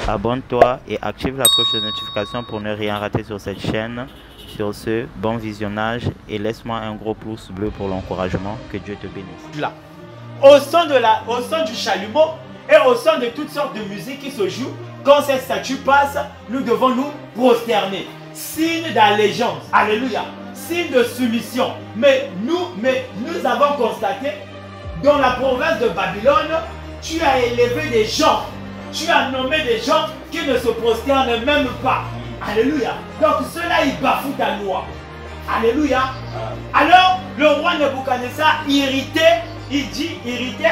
abonne-toi et active la cloche de notification pour ne rien rater sur cette chaîne. Sur ce, bon visionnage et laisse-moi un gros pouce bleu pour l'encouragement. Que Dieu te bénisse. Là. Au son du chalumeau et au son de toutes sortes de musique qui se jouent, quand cette statue passe, nous devons nous prosterner. Signe d'allégeance. Alléluia. Signe de soumission. Mais nous avons constaté, dans la province de Babylone, tu as élevé des gens. Tu as nommé des gens qui ne se prosternent même pas. Alléluia. Donc ceux-là, ils bafouent ta loi. Alléluia. Alors, le roi Nebuchadnezzar, irrité,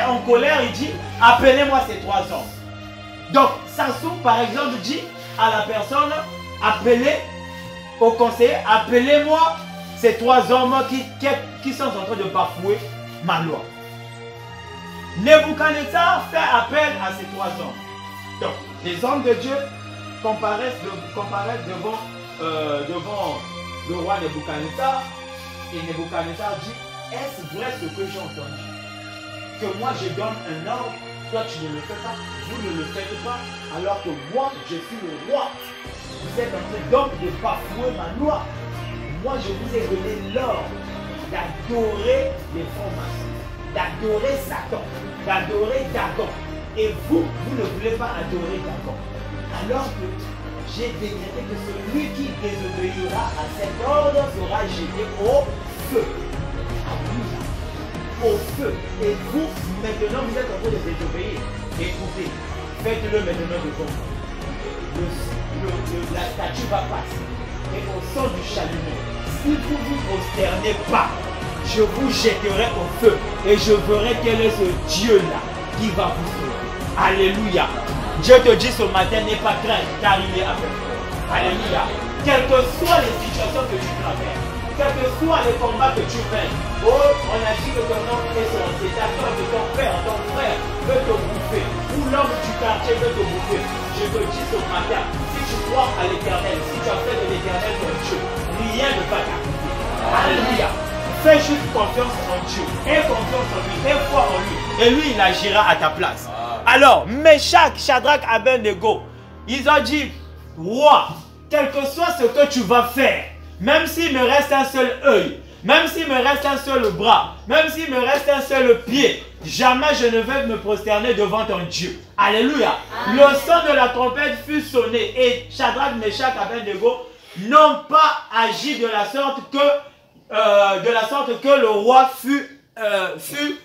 en colère, il dit, appelez-moi ces 3 hommes. Donc, Samson, par exemple, dit à la personne, appelez au conseiller, appelez-moi ces 3 hommes qui sont en train de bafouer ma loi. Nebuchadnezzar fait appel à ces 3 hommes. Donc, les hommes de Dieu comparaissent devant le roi Nebuchadnezzar. Et Nebuchadnezzar dit, est-ce vrai ce que j'ai entendu? Que moi je donne un ordre, toi tu ne le fais pas, vous ne le faites pas, alors que moi je suis le roi. Vous êtes en train donc de bafouer ma loi. Moi je vous ai donné l'ordre d'adorer les francs-maçons, d'adorer Satan, d'adorer Dagon. Et vous ne voulez pas adorer Dagon. Alors que j'ai décrété que celui qui désobéira à cet ordre sera jeté au feu. Alléluia. Au feu. Et vous, maintenant, vous êtes en train de désobéir. Écoutez, faites-le maintenant de vous. La statue va passer. Et au son du chalumeau, si vous ne vous prosternez pas, je vous jetterai au feu. Et je verrai quel est ce Dieu-là qui va vous sauver. Alléluia. Dieu te dit ce matin, n'aie pas crainte, car il est avec toi. Alléluia. Quelles que soient les situations que tu traverses, quels que soient les combats que tu mènes, oh, on a dit que ton nom est sorti, ta peur de ton père veut te bouffer, ou l'homme du quartier veut te bouffer. Je te dis ce matin, si tu crois à l'éternel, si tu as fait de l'éternel ton Dieu, rien ne va t'arriver. Alléluia. Fais juste confiance en Dieu, aie confiance en lui, aie foi en lui, et lui il agira à ta place. Alors, Meshach, Shadrach, Abednego, ils ont dit, roi, quel que soit ce que tu vas faire, même s'il me reste un seul œil, même s'il me reste un seul bras, même s'il me reste un seul pied, jamais je ne vais me prosterner devant ton Dieu. Alléluia. Amen. Le son de la trompette fut sonné et Shadrach, Meshach, Abednego n'ont pas agi de la sorte que le roi fut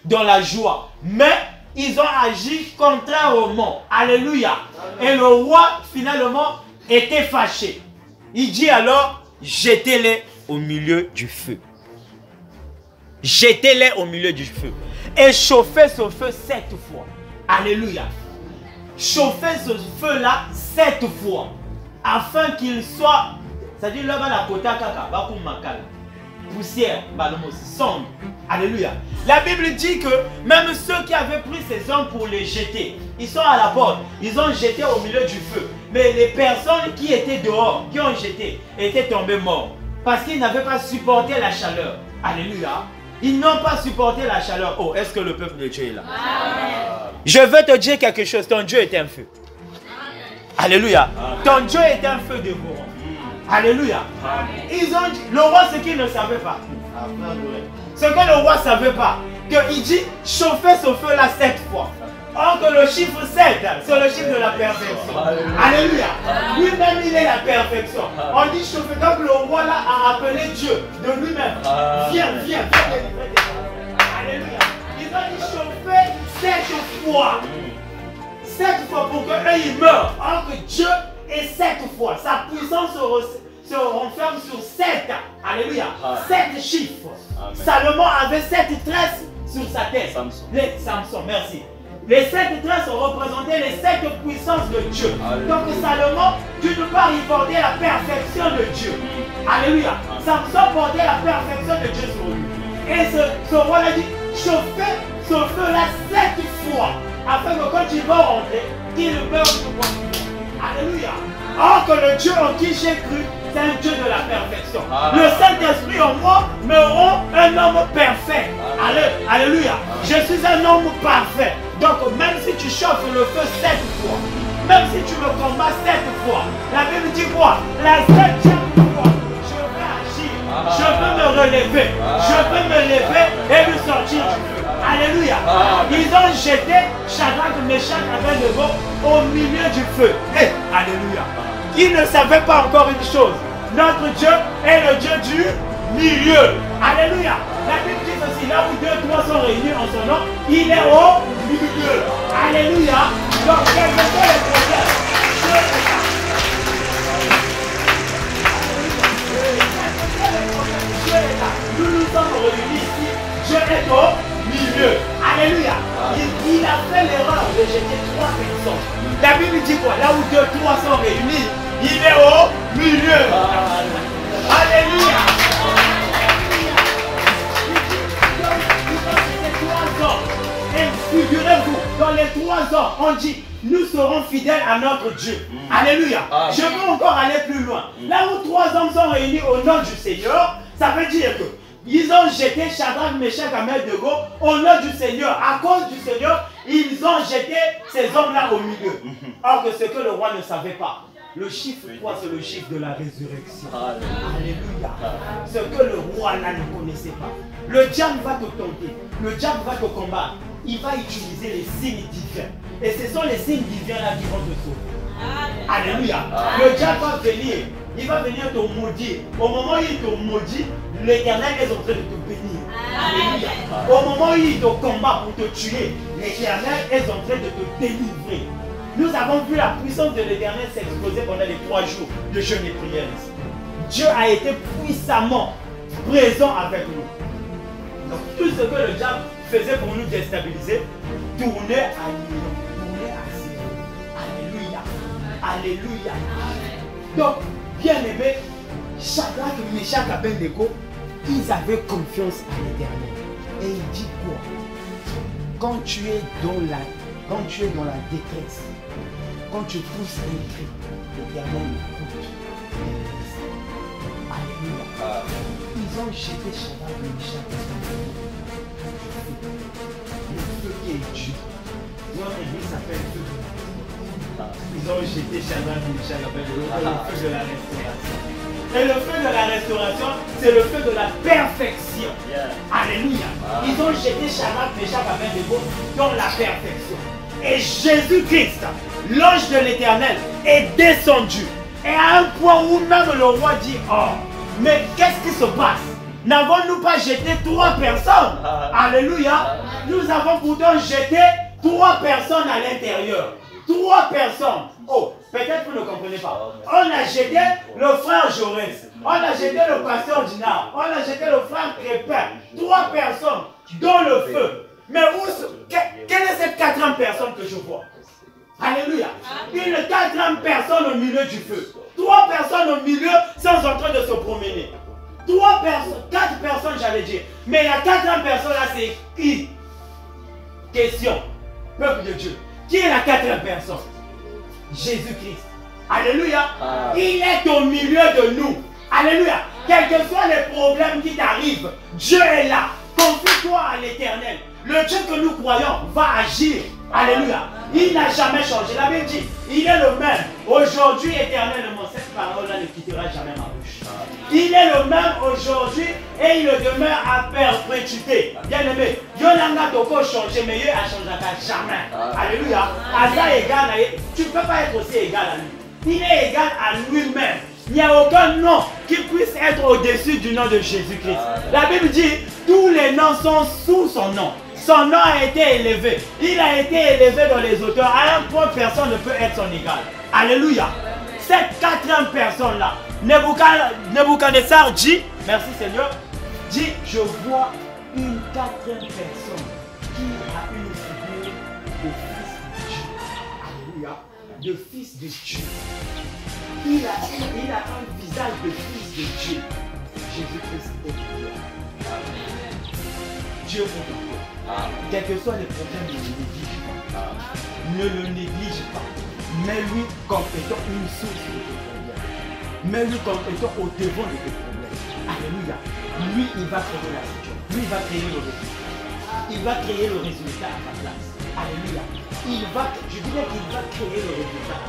dans la joie. Mais ils ont agi contrairement. Alléluia. Et le roi, finalement, était fâché. Il dit alors, jetez-les au milieu du feu. Jetez-les au milieu du feu. Et chauffez ce feu 7 fois. Alléluia. Chauffez ce feu-là 7 fois. Afin qu'il soit... C'est-à-dire, là-bas, la kota kaka, bakou makal. Poussière, sombre. Alléluia. La Bible dit que même ceux qui avaient pris ces hommes pour les jeter, ils sont à la porte, ils ont jeté au milieu du feu. Mais les personnes qui étaient dehors, qui ont jeté, étaient tombées morts. Parce qu'ils n'avaient pas supporté la chaleur. Alléluia. Ils n'ont pas supporté la chaleur. Oh, est-ce que le peuple de Dieu est là? Amen. Je veux te dire quelque chose. Ton Dieu est un feu. Amen. Alléluia. Amen. Ton Dieu est un feu dévorant. Alléluia. Amen. Ils ont dit, le roi, ce qu'il ne savait pas. Ce que le roi ne savait pas, qu'il dit, chauffez ce feu-là 7 fois. Or que le chiffre 7, c'est le chiffre de la perfection. Alléluia. Lui-même, il est la perfection. On dit chauffer. Donc le roi là a appelé Dieu de lui-même. Viens. Alléluia. Ils ont dit chauffer 7 fois. 7 fois pour qu'eux ils meurent. Or que Dieu est 7 fois. Sa puissance se renferme sur 7. Alléluia. 7 chiffres. Amen. Salomon avait 7 tresses sur sa tête. Samson, merci. Les 7 tresses représentaient les 7 puissances de Dieu. Alléluia. Donc Salomon, d'une part, il portait la perfection de Dieu. Alléluia. Samson portait la perfection de Dieu sur lui. Et ce roi-là dit, chauffez ce feu-là 7 fois, afin que quand il va rentrer, qu'il meure de moi. Alléluia. Or que le Dieu en qui j'ai cru, c'est un Dieu de la perfection. Le Saint-Esprit en moi me rend un homme parfait. Alléluia. Je suis un homme parfait. Donc même si tu chauffes le feu 7 fois, Même si tu me combats 7 fois, la Bible dit quoi? La 7e fois, je vais agir. Je peux me relever. Je peux me lever et me sortir du feu. Alléluia. Ils ont jeté Shadrach, Meshach, Abednego au milieu du feu. Et alléluia. Ils ne savaient pas encore une chose. Notre Dieu est le Dieu du milieu. Alléluia. La Bible dit aussi, là où 2 3 sont réunis en son nom, il est au milieu. Alléluia. Donc, quels que soient les problèmes, Dieu est là. Dieu est là. Nous nous sommes réunis ici. Dieu est au milieu. Alléluia. Il a fait l'erreur de jeter 3 personnes. La Bible dit quoi? Là où 2 3 sont réunis, il est au milieu. Alléluia. Et figurez-vous, dans les 3 ans, on dit, nous serons fidèles à notre Dieu. Alléluia. Je veux encore aller plus loin. Là où 3 hommes sont réunis au nom du Seigneur, ça veut dire que ils ont jeté Shadrach, Meshach, Abednego au nom du Seigneur. À cause du Seigneur, ils ont jeté ces hommes-là au milieu. Or que ce que le roi ne savait pas, le chiffre 3, c'est le chiffre de la résurrection. Alléluia. Ce que le roi là ne connaissait pas. Le diable va te tenter. Le diable va te combattre. Il va utiliser les signes divins. Et ce sont les signes divins là qui vont te sauver. Alléluia. Le diable va venir. Il va venir te maudire. Au moment où il te maudit, l'Éternel est en train de te bénir. Alléluia. Au moment où il te combat pour te tuer, l'Éternel est en train de te délivrer. Nous avons vu la puissance de l'Éternel s'exposer pendant les 3 jours de jeûne et prière. Dieu a été puissamment présent avec nous. Donc tout ce que le diable faisait pour nous déstabiliser, tournait à néant, tournait à zéro. Alléluia. Alléluia. Donc, bien aimé, Shadrach, Meshach, Abednego, ils avaient confiance à l'Éternel. Et il dit quoi? Quand tu es dans la détresse, quand tu pousses un cri, l'Éternel écoute. Alléluia. Ils ont jeté Shadrach, Meshach, Abednego. Le feu qui est Dieu. Notre église s'appelle le feu de la restauration. Ils ont jeté Shadrach, Meshach, Abednego, le feu de la restauration. Et le feu de la restauration, c'est le feu de la perfection. Alléluia. Ils ont jeté Shadrach, Meshach, Abednego dans la perfection. Et Jésus-Christ, l'ange de l'Éternel, est descendu. Et à un point où même le roi dit, oh, mais qu'est-ce qui se passe? N'avons-nous pas jeté 3 personnes? Alléluia. Nous avons pourtant jeté 3 personnes à l'intérieur. 3 personnes. Oh, peut-être vous ne comprenez pas. On a jeté le frère Jaurès. On a jeté le pasteur Dinard. On a jeté le frère Crépin. 3 personnes dans le feu. Mais quelle est cette 4e personne que je vois? Alléluia. Une 4e personne au milieu du feu. 3 personnes au milieu sont en train de se promener. 4 personnes, j'allais dire. Mais la 4e personne là, c'est qui? Question. Peuple de Dieu. Qui est la 4e personne? Jésus-Christ. Alléluia. Il est au milieu de nous. Alléluia. Quels que soient les problèmes qui t'arrivent, Dieu est là. Confie-toi à l'Éternel. Le Dieu que nous croyons va agir. Alléluia. Il n'a jamais changé. La Bible dit, il est le même. Aujourd'hui, éternellement, cette parole-là ne quittera jamais ma bouche. Il est le même aujourd'hui et il le demeure à perpétuité. Bien aimé, Dieu n'a pas changé, mais Dieu a changé jamais. Alléluia. Asa égal à lui. Tu ne peux pas être aussi égal à lui. Il est égal à lui-même. Il n'y a aucun nom qui puisse être au-dessus du nom de Jésus-Christ. La Bible dit, tous les noms sont sous son nom. Son nom a été élevé. Il a été élevé dans les auteurs. À un point, personne ne peut être son égal. Alléluia. Cette 4e personne-là, Nebuchadnezzar dit, merci Seigneur, dit, je vois une 4e personne qui a une figure de fils de Dieu. Alléluia. De fils de Dieu. Il a un visage de fils de Dieu. Jésus-Christ est Dieu. Dieu est Dieu. Quels que soient les problèmes, ne le néglige pas. Ne le néglige pas. Mets-lui comme étant une source de tes problèmes. Mets-lui comme étant au devant de tes problèmes. Alléluia. Lui, il va créer la situation. Lui, il va créer le résultat. Il va créer le résultat à ta place. Alléluia. Je dirais qu'il va créer le résultat.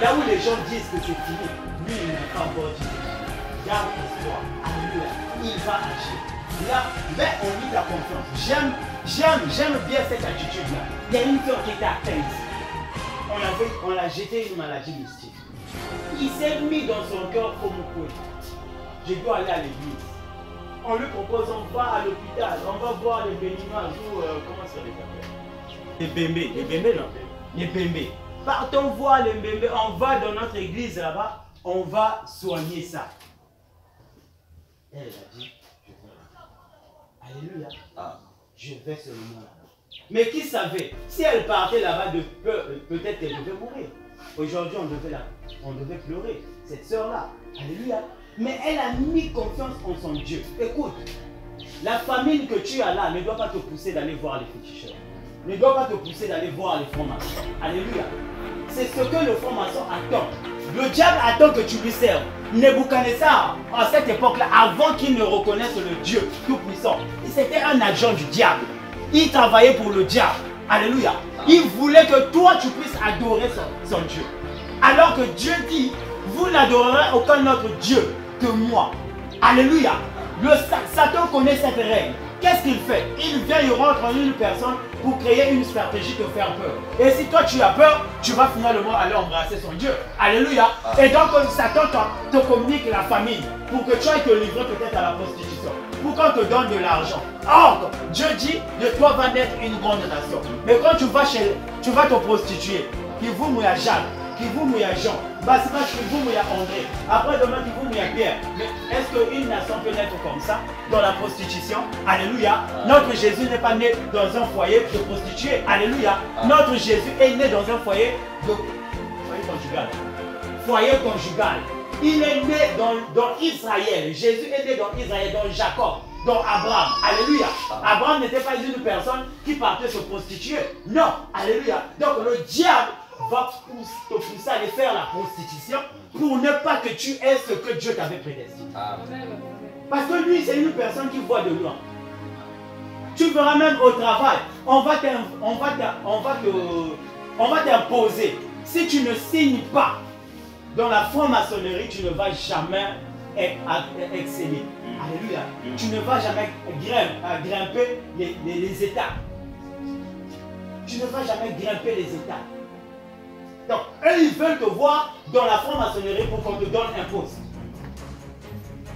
Là où les gens disent que c'est fini, lui, il n'a pas encore dit. Garde espoir. Alléluia. Il va agir. Là, mets en lui ta confiance. J'aime bien cette attitude-là. Il y a une sœur qui était atteinte. On l'a jeté une maladie mystique. Il s'est mis dans son cœur comme quoi. Je dois aller à l'église. On lui propose, on va à l'hôpital, on va voir les béninois ou comment ça les appelle? Les bémbés, non? Les bémbés. Partons voir les bémbés, on va dans notre église là-bas, on va soigner ça. Elle a dit, je vais. Alléluia. Je vais seulement là-bas. Mais qui savait, si elle partait là-bas, peut-être qu'elle devait mourir. Aujourd'hui, on devait pleurer, cette sœur-là. Alléluia. Mais elle a mis confiance en son Dieu. Écoute, la famine que tu as là ne doit pas te pousser d'aller voir les féticheurs. Ne doit pas te pousser d'aller voir les francs-maçons. Alléluia. C'est ce que le franc-maçon attend. Le diable attend que tu lui serves. Nebuchadnezzar, à cette époque-là, avant qu'il ne reconnaisse le Dieu tout-puissant, c'était un agent du diable. Il travaillait pour le diable. Alléluia. Il voulait que toi, tu puisses adorer son Dieu. Alors que Dieu dit, vous n'adorerez aucun autre Dieu que moi. Alléluia. Satan connaît cette règle. Qu'est-ce qu'il fait? Il vient, il rentre en une personne pour créer une stratégie de faire peur. Et si toi tu as peur, tu vas finalement aller embrasser son Dieu. Alléluia. Et donc Satan te communique la famine pour que tu ailles te livrer peut-être à la prostitution. Pour qu'on te donne de l'argent. Or, Dieu dit, de toi va naître une grande nation. Mais quand tu vas te prostituer, qui vous mouille à Jacques, qui vous mouille à Jean, c'est pas qui vous mouille à André, après demain qui vous mouille à Pierre. Mais est-ce qu'une nation peut naître comme ça, dans la prostitution? Alléluia. Notre Jésus n'est pas né dans un foyer de prostituées. Alléluia. Notre Jésus est né dans un foyer de foyer conjugal. Foyer conjugal. Il est né dans Israël. Jésus est né dans Israël, dans Jacob, dans Abraham. Alléluia. Abraham n'était pas une personne qui partait se prostituer. Non. Alléluia. Donc le diable va te pousser à aller faire la prostitution pour ne pas que tu aies ce que Dieu t'avait prédestiné. Parce que lui, c'est une personne qui voit de loin. Tu verras même au travail, on va t'imposer. Si tu ne signes pas dans la franc-maçonnerie, tu ne vas jamais exceller. Alléluia. Tu ne vas jamais grimper les étapes. Tu ne vas jamais grimper les étapes. Donc, eux, ils veulent te voir dans la franc-maçonnerie pour qu'on te donne un poste.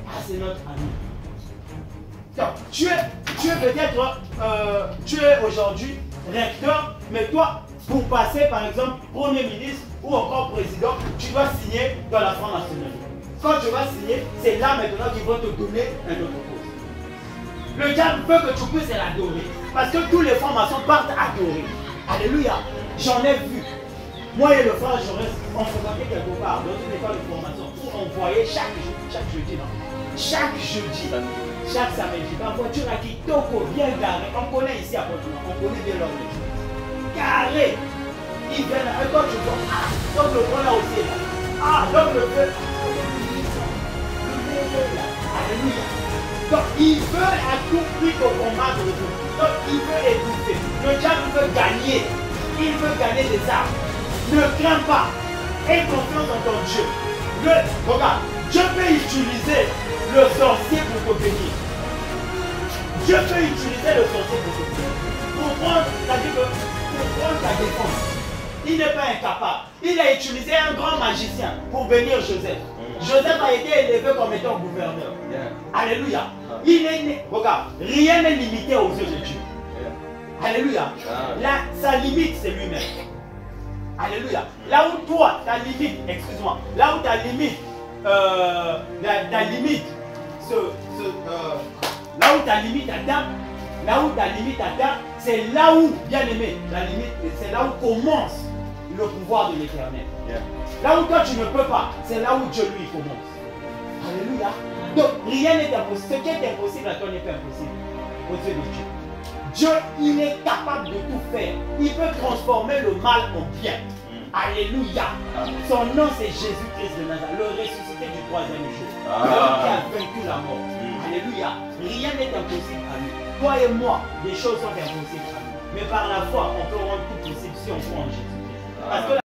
Ah, c'est notre ami. Donc, tu es peut-être, tu es aujourd'hui recteur, mais toi, pour passer, par exemple, Premier ministre ou encore président, tu dois signer dans la franc-maçonnerie. Quand tu vas signer, c'est là maintenant qu'ils vont te donner un autre poste. Le diable veut que tu puisses l'adorer. Parce que tous les francs-maçons partent adorer. Alléluia. J'en ai vu. Moi et le frère Jaurès, on fréquentait quelque part dans une école de formation où on voyait chaque jeudi, chaque samedi, la voiture à Kitoko bien garée. On connaît ici à Portugal, on connaît bien l'ordre. Carré. Il vient là, et quand tu vois, donc le grand là aussi est là. Donc le feu. Alléluia. Donc il veut à tout prix te combattre le feu. Donc il veut étouffer. Le diable veut gagner. Il veut gagner des armes. Ne crains pas. Aie confiance en ton Dieu. Regarde, Dieu peut utiliser le sorcier pour te bénir. Dieu peut utiliser le sorcier pour te bénir. Pour prendre ta défense. Il n'est pas incapable. Il a utilisé un grand magicien pour bénir Joseph. Joseph a été élevé comme étant gouverneur. Alléluia. Il est né. Regarde, rien n'est limité aux yeux de Dieu. Alléluia. Là, sa limite, c'est lui-même. Alléluia. Là où toi, ta limite, excuse-moi, là où ta limite, là où ta limite atteint, c'est là où, bien aimé, la limite, c'est là où commence le pouvoir de l'Éternel. Là où toi tu ne peux pas, c'est là où Dieu lui commence. Alléluia. Donc rien n'est impossible. Ce qui est impossible à toi n'est pas impossible aux yeux de Dieu. Dieu, il est capable de tout faire. Il peut transformer le mal en bien. Alléluia. Son nom c'est Jésus-Christ de Nazareth, le ressuscité du troisième jour. L'homme qui a vaincu la mort. Alléluia. Rien n'est impossible à lui. Toi et moi, des choses sont impossibles à lui. Mais par la foi, on peut rendre tout possible si on croit en Jésus-Christ. Parce que